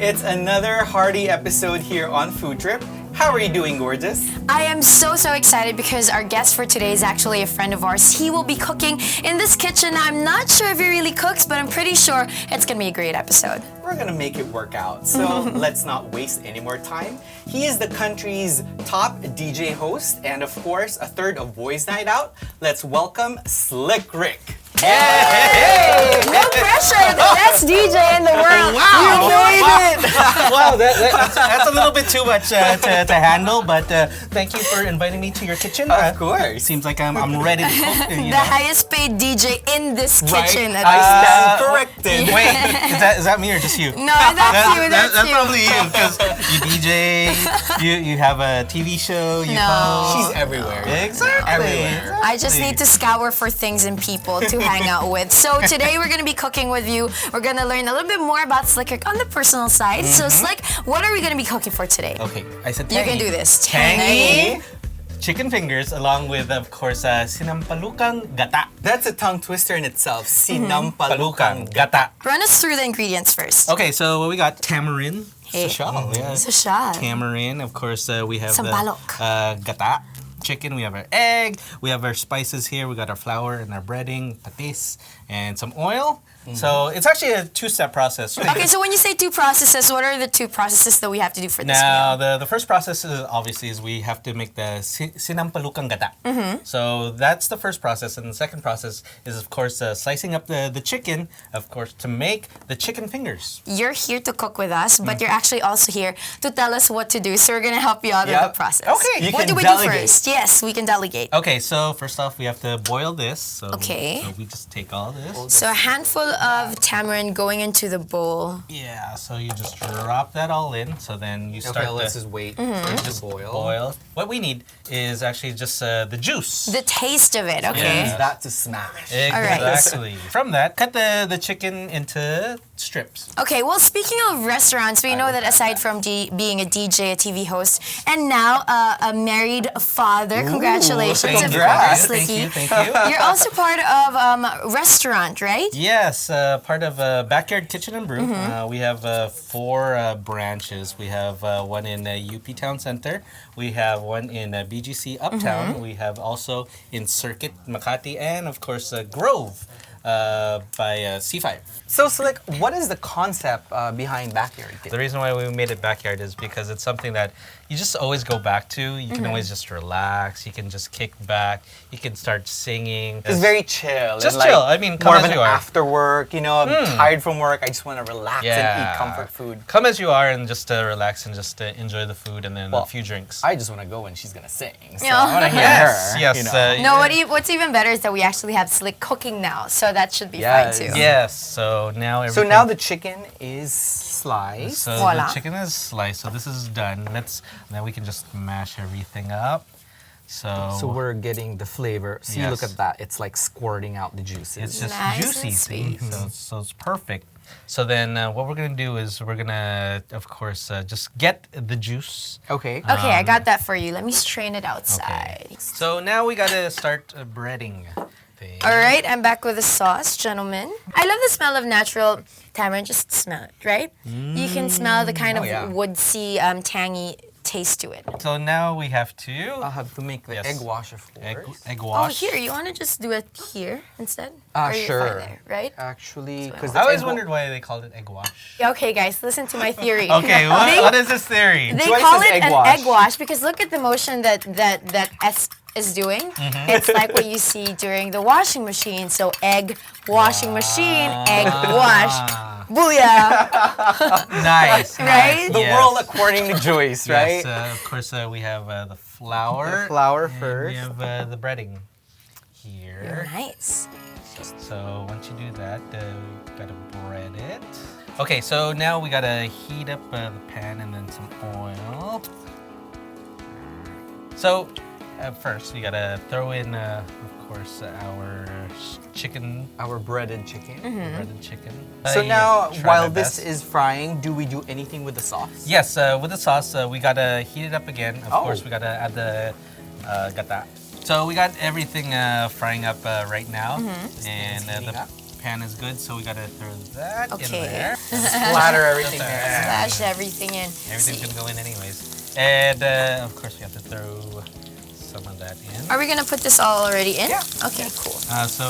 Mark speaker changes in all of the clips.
Speaker 1: It's another hearty episode here on Food Trip. How are you doing, gorgeous?
Speaker 2: I am so excited because our guest for today is actually a friend of ours. He will be cooking in this kitchen. I'm not sure if he really cooks, but I'm pretty sure it's gonna be a great episode.
Speaker 1: We're gonna make it work out, so let's not waste any more time. He is the country's top DJ host and of course a third of Boys Night Out. Let's welcome Slick Rick.
Speaker 2: Hey! No pressure, the best DJ in the world.
Speaker 1: Wow!
Speaker 2: You made it!
Speaker 3: Wow, that's a little bit too much to handle, but thank you for inviting me to your kitchen.
Speaker 1: Of course.
Speaker 3: Seems like I'm ready to cook.
Speaker 2: The highest paid DJ in this kitchen.
Speaker 1: Right. I stand corrected.
Speaker 3: Wait, is that me or just you?
Speaker 2: No, that's you. That's you.
Speaker 3: Probably you because you DJ, you have a TV show. You host.
Speaker 1: She's everywhere.
Speaker 3: Exactly.
Speaker 1: Everywhere.
Speaker 2: I just need to scour for things and people to hang out with. So today we're going to be cooking with you. We're going to learn a little bit more about Slick Rick on the personal side. So Slick, what are we going to be cooking for today?
Speaker 3: Okay, I said
Speaker 2: You
Speaker 3: tangy.
Speaker 2: can do this.
Speaker 3: Tangy chicken fingers along with, of course, Sinampalukang Gata.
Speaker 1: That's a tongue twister in itself. Sinampalukang
Speaker 3: Gata.
Speaker 2: Run us through the ingredients first.
Speaker 3: Okay, so what we got? Tamarind.
Speaker 2: Hey.
Speaker 3: Social, yeah.
Speaker 2: Social.
Speaker 3: Tamarind, of course, we have
Speaker 2: Sampalok.
Speaker 3: the gata chicken, we have our egg, we have our spices here, we got our flour and our breading, patis, and some oil. So it's actually a two-step process.
Speaker 2: Okay, so when you say two processes, what are the two processes that we have to do for this
Speaker 3: Now,
Speaker 2: meal?
Speaker 3: the first process is obviously we have to make the sinampalukang gata. So that's the first process, and the second process is of course slicing up the chicken, of course, to make the chicken fingers.
Speaker 2: You're here to cook with us, but you're actually also here to tell us what to do. So we're gonna help you out with the process.
Speaker 3: Okay.
Speaker 1: You
Speaker 2: What
Speaker 1: can
Speaker 2: do we
Speaker 1: delegate.
Speaker 2: do first? Yes, we can delegate.
Speaker 3: Okay, so first off, we have to boil this. So,
Speaker 2: Okay.
Speaker 3: So we just take all this.
Speaker 2: So a handful of tamarind going into the bowl.
Speaker 3: Yeah, so you just drop that all in. So then you start
Speaker 1: Okay, let's
Speaker 3: to
Speaker 1: just wait.
Speaker 3: just boil. What we need is actually just the juice.
Speaker 2: The taste of it, okay?
Speaker 3: Yeah.
Speaker 1: That to smash.
Speaker 2: right.
Speaker 3: Exactly. From that, cut the chicken into strips.
Speaker 2: Okay, well, speaking of restaurants, we know that aside from being a DJ, a TV host, and now a married father, congratulations, of
Speaker 1: congrats.
Speaker 2: course, Slicky.
Speaker 3: Thank you.
Speaker 2: You're also part of restaurant, right?
Speaker 3: Yes, part of Backyard Kitchen and Brew. We have 4 branches. We have one in UP Town Center. We have one in BGC Uptown. We have also in Circuit, Makati, and of course Grove by C5.
Speaker 1: So, Slick, what is the concept behind Backyard Kitchen?
Speaker 3: The reason why we made it backyard is because it's something that you just always go back to. You can always just relax. You can just kick back. You can start singing.
Speaker 1: It's very chill.
Speaker 3: Just
Speaker 1: and, like,
Speaker 3: chill. I mean, come
Speaker 1: more
Speaker 3: as
Speaker 1: of an
Speaker 3: you are.
Speaker 1: after work, you know, I'm tired from work. I just want to relax and
Speaker 3: Yeah.
Speaker 1: eat comfort food.
Speaker 3: Come as you are and just relax and just enjoy the food and then
Speaker 1: Well,
Speaker 3: a few drinks.
Speaker 1: I just want to go when she's gonna sing. So
Speaker 2: Yeah.
Speaker 1: I want to hear
Speaker 3: Yes,
Speaker 1: her.
Speaker 3: yes.
Speaker 1: You know.
Speaker 2: No, what's even better is that we actually have Slick cooking now, so that should be fine
Speaker 1: Yes.
Speaker 2: too.
Speaker 3: Yes. So now
Speaker 1: So
Speaker 3: everything.
Speaker 1: now the chicken is sliced.
Speaker 3: So
Speaker 2: Voila.
Speaker 3: the chicken is sliced. So this is done. Now we can just mash everything up.
Speaker 1: So we're getting the flavor. So you look
Speaker 3: Yes.
Speaker 1: at that. It's like squirting out the juices.
Speaker 3: it's just
Speaker 2: Nice
Speaker 3: juicy.
Speaker 2: and
Speaker 3: See? So it's perfect. So then what we're gonna do is we're gonna, of course, just get the juice.
Speaker 1: Okay.
Speaker 2: Okay, I got that for you. Let me strain it outside.
Speaker 3: So now we gotta start breading. Thing.
Speaker 2: All right, I'm back with the sauce, gentlemen. I love the smell of natural tamarind. Just smell it, right? You can smell the kind of
Speaker 1: yeah.
Speaker 2: woodsy, tangy taste to it.
Speaker 3: So now we have to
Speaker 1: I'll have to make the
Speaker 3: Yes.
Speaker 1: egg wash, of course.
Speaker 3: egg
Speaker 2: Oh,
Speaker 3: wash.
Speaker 2: here, you want to just do it here instead? Or you're
Speaker 1: Sure.
Speaker 2: fine there, right?
Speaker 1: Actually, because
Speaker 3: I always wondered why they called it egg wash.
Speaker 2: Okay, guys, listen to my theory.
Speaker 3: Okay, what is this theory?
Speaker 2: They
Speaker 1: Joyce
Speaker 2: call
Speaker 1: says
Speaker 2: it
Speaker 1: egg
Speaker 2: an
Speaker 1: wash.
Speaker 2: egg wash because look at the motion that S is doing. It's like what you see during the washing machine. So egg washing machine, egg wash. Booyah!
Speaker 3: Nice.
Speaker 2: Right?
Speaker 1: the
Speaker 3: Yes.
Speaker 1: world according to Joyce, right?
Speaker 3: Yes, of course, we have the flour.
Speaker 1: The flour
Speaker 3: and
Speaker 1: first.
Speaker 3: we have the breading here.
Speaker 2: Nice.
Speaker 3: So once you do that, you gotta bread it. Okay, so now we gotta heat up the pan and then some oil. So first, you gotta throw in, of course, our chicken.
Speaker 1: Our breaded chicken.
Speaker 3: Breaded chicken.
Speaker 1: So now,
Speaker 3: Try
Speaker 1: while
Speaker 3: my
Speaker 1: this
Speaker 3: best.
Speaker 1: is frying, do we do anything with the sauce?
Speaker 3: Yes, with the sauce, we gotta heat it up again. Of
Speaker 1: Oh.
Speaker 3: course, we gotta add the gata. So we got everything frying up right now, and pan is good, so we gotta throw that in
Speaker 2: Okay.
Speaker 3: there.
Speaker 1: Splatter everything there.
Speaker 2: Splash everything in.
Speaker 3: Everything's gonna go in anyways. And of course, we have to throw some of that in.
Speaker 2: Are we gonna put this all already in?
Speaker 1: Yeah.
Speaker 2: Okay, cool.
Speaker 3: So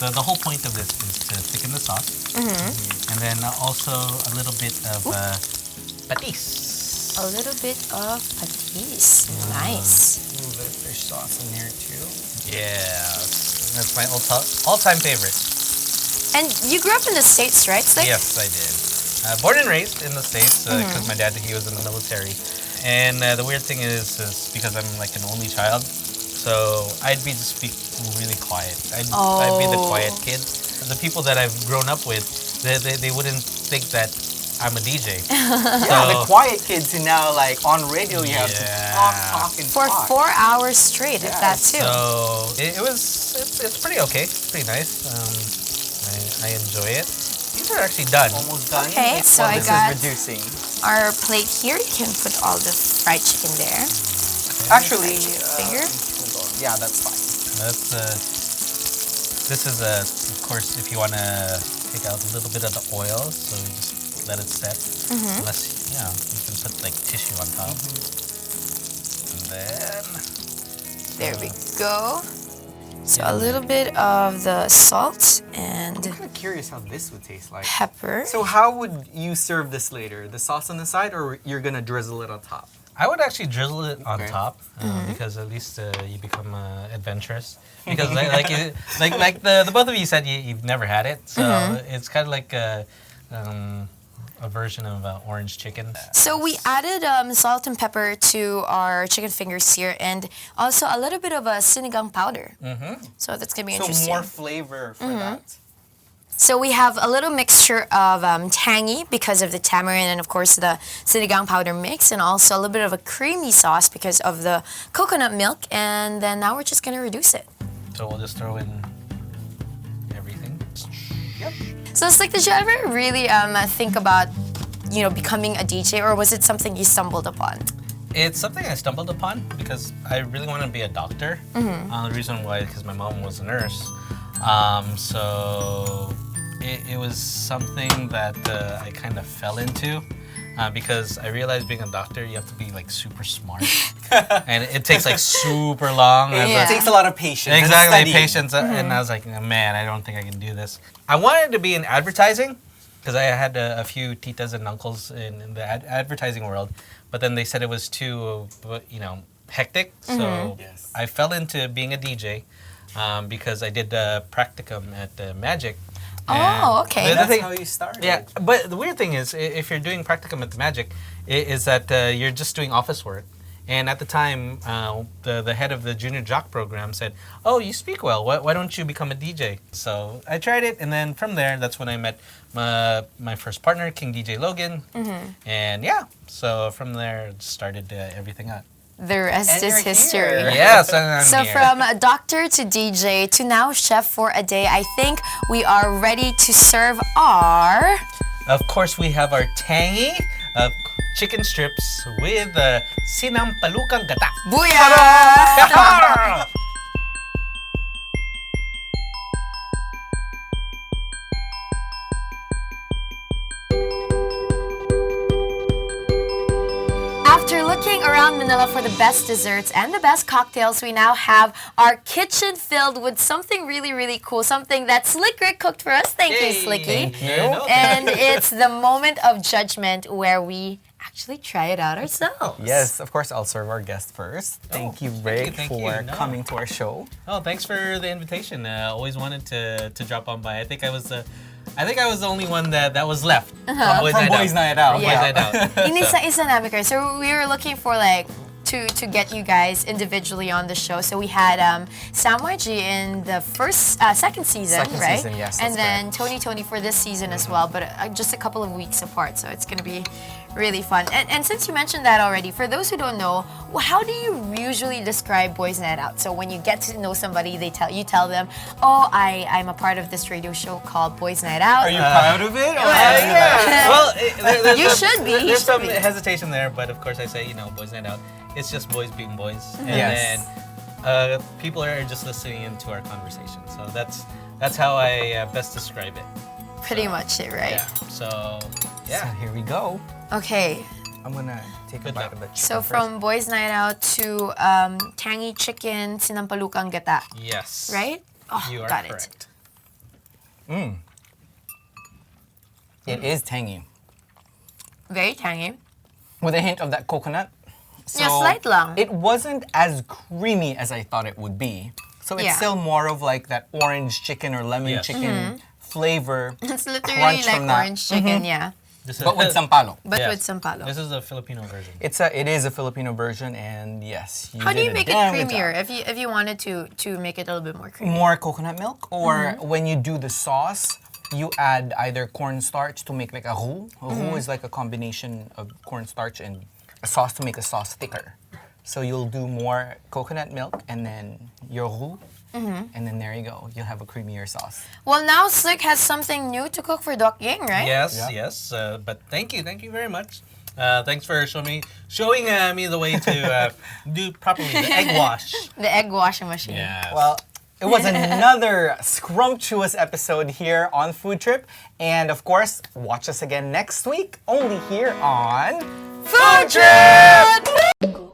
Speaker 3: the whole point of this is to thicken the sauce. And then also a little bit of patis.
Speaker 2: A little bit of patis. Nice.
Speaker 1: A little bit of fish sauce in here too.
Speaker 3: Yes, that's my all-time favorite.
Speaker 2: And you grew up in the States, right? Slick?
Speaker 3: Yes, I did. Born and raised in the States because my dad, he was in the military. And the weird thing is because I'm like an only child, so I'd be just be really quiet. I'd be the quiet kid. The people that I've grown up with, they wouldn't think that I'm a DJ.
Speaker 1: Yeah, the quiet kids who now like on radio you have to talk and
Speaker 2: For
Speaker 1: talk.
Speaker 2: 4 hours straight, if that too.
Speaker 3: So it's pretty okay. It's pretty nice. I enjoy it. These are actually done.
Speaker 1: Almost done.
Speaker 2: Okay, so I
Speaker 1: this
Speaker 2: got
Speaker 1: is reducing.
Speaker 2: our plate here. You can put all the fried chicken there.
Speaker 1: Actually,
Speaker 2: Finger?
Speaker 1: hold on. Yeah, that's fine.
Speaker 3: That's this is of course if you want to take out a little bit of the oil, so you just let it set. Unless you can put like tissue on top. And then
Speaker 2: There we go. So a little bit of the salt and
Speaker 1: I'm kind of curious how this would taste like.
Speaker 2: pepper.
Speaker 1: So how would you serve this later? The sauce on the side, or you're gonna drizzle it on top?
Speaker 3: I would actually drizzle it on
Speaker 1: Okay.
Speaker 3: top because at least you become adventurous. Because like the both of you said you've never had it, so it's kind of like a version of orange chicken.
Speaker 2: So we added salt and pepper to our chicken fingers here, and also a little bit of a sinigang powder. So that's gonna be
Speaker 1: So
Speaker 2: interesting.
Speaker 1: more flavor for that.
Speaker 2: So we have a little mixture of tangy because of the tamarind and of course the sinigang powder mix, and also a little bit of a creamy sauce because of the coconut milk, and then now we're just gonna reduce it.
Speaker 3: So we'll just throw in everything.
Speaker 1: Yep.
Speaker 2: So it's like, did you ever really think about, becoming a DJ, or was it something you stumbled upon?
Speaker 3: It's something I stumbled upon because I really want to be a doctor. The reason why, because my mom was a nurse. So it was something that I kind of fell into because I realized being a doctor, you have to be like super smart. And it takes like super long.
Speaker 2: Yeah.
Speaker 1: It takes a lot of patience. and
Speaker 3: Exactly,
Speaker 1: studying.
Speaker 3: patience. And I was like, man, I don't think I can do this. I wanted to be in advertising because I had a few titas and uncles in the advertising world, but then they said it was too, hectic. So
Speaker 1: Yes.
Speaker 3: I fell into being a DJ because I did practicum at Magic.
Speaker 2: Oh, okay.
Speaker 3: The
Speaker 1: That's
Speaker 3: thing-
Speaker 1: how you started.
Speaker 3: Yeah, but the weird thing is, if you're doing practicum at the Magic, is that you're just doing office work. And at the time, the head of the junior jock program said, "Oh, you speak well. Why don't you become a DJ?" So I tried it, and then from there, that's when I met my first partner, King DJ Logan. And yeah, so from there, it started everything up.
Speaker 2: The rest
Speaker 1: And
Speaker 2: is
Speaker 1: you're
Speaker 2: history.
Speaker 1: here.
Speaker 3: Yes, and I'm
Speaker 2: So
Speaker 3: here.
Speaker 2: from doctor to DJ to now chef for a day, I think we are ready to serve our...
Speaker 3: Of course, we have our tangy chicken strips with Sinampalukang Gata.
Speaker 2: Booyah! After looking around Manila for the best desserts and the best cocktails, we now have our kitchen filled with something really, really cool. Something that Slick Rick cooked for us. Thank you, Slicky. And it's the moment of judgment where we actually try it out ourselves.
Speaker 1: Yes, of course, I'll serve our guest first. Thank you, Rick,
Speaker 3: thank
Speaker 1: for
Speaker 3: you. No.
Speaker 1: coming to our show.
Speaker 3: Oh, thanks for the invitation. Always wanted to drop on by. I think I was the only one that was left from Boys
Speaker 1: From Boys Night Out.
Speaker 3: From
Speaker 2: Yeah.
Speaker 3: Boys Night Out.
Speaker 2: Inisa namin kayo. So we were looking for to get you guys individually on the show. So we had Sam YG in the second season,
Speaker 1: Second
Speaker 2: right?
Speaker 1: season, yes,
Speaker 2: And
Speaker 1: that's
Speaker 2: then Tony for this season as well, but just a couple of weeks apart. So it's gonna be really fun. And since you mentioned that already, for those who don't know, how do you usually describe Boys Night Out? So when you get to know somebody, you tell them, "Oh, I'm a part of this radio show called Boys Night Out."
Speaker 1: Are you proud of it? Or
Speaker 3: Yeah. Well, there's
Speaker 2: You should be. You
Speaker 3: There's
Speaker 2: should
Speaker 3: some
Speaker 2: be.
Speaker 3: hesitation there, but of course I say, Boys Night Out. It's just boys being boys, and
Speaker 1: Yes.
Speaker 3: then people are just listening into our conversation. So that's That's how I best describe it.
Speaker 2: Pretty much it, right?
Speaker 3: Yeah. So,
Speaker 1: So
Speaker 3: yeah.
Speaker 1: here we go.
Speaker 2: Okay.
Speaker 1: I'm gonna take a
Speaker 3: Good
Speaker 1: bite
Speaker 3: luck.
Speaker 1: of the chicken
Speaker 2: So
Speaker 1: first.
Speaker 2: from Boys Night Out to Tangy Chicken, Sinampalukang Gata,
Speaker 3: Yes.
Speaker 2: right? Oh,
Speaker 3: You are
Speaker 2: got
Speaker 3: correct.
Speaker 1: It is tangy.
Speaker 2: it. Very tangy.
Speaker 1: With a hint of that coconut.
Speaker 2: Yeah, slight lang.
Speaker 1: It wasn't as creamy as I thought it would be. So it's
Speaker 2: Yeah.
Speaker 1: still more of like that orange chicken or lemon
Speaker 3: Yes.
Speaker 1: chicken flavor.
Speaker 2: It's literally
Speaker 1: crunch
Speaker 2: like
Speaker 1: from that.
Speaker 2: orange chicken, yeah.
Speaker 3: This is,
Speaker 1: But with sampalo.
Speaker 2: But
Speaker 3: yes.
Speaker 2: with sampalo.
Speaker 3: This is the Filipino version.
Speaker 1: It is a Filipino version, and yes.
Speaker 2: How do
Speaker 1: did
Speaker 2: you
Speaker 1: a
Speaker 2: make it
Speaker 1: damn good
Speaker 2: creamier?
Speaker 1: job.
Speaker 2: If you wanted to make it a little bit more creamy.
Speaker 1: More coconut milk, or when you do the sauce, you add either cornstarch to make like a roux. A roux is like a combination of cornstarch and a sauce to make the sauce thicker. So you'll do more coconut milk and then your roux, and then there you go. You'll have a creamier sauce.
Speaker 2: Well, now Slick has something new to cook for Doc Ying, right?
Speaker 3: Yes,
Speaker 1: Yeah.
Speaker 3: yes. But thank you very much. Thanks for showing me the way to do properly the egg wash.
Speaker 2: The egg washing machine.
Speaker 3: Yes.
Speaker 1: Well, it was another scrumptious episode here on Food Trip. And of course, watch us again next week, only here on
Speaker 2: Food Trip!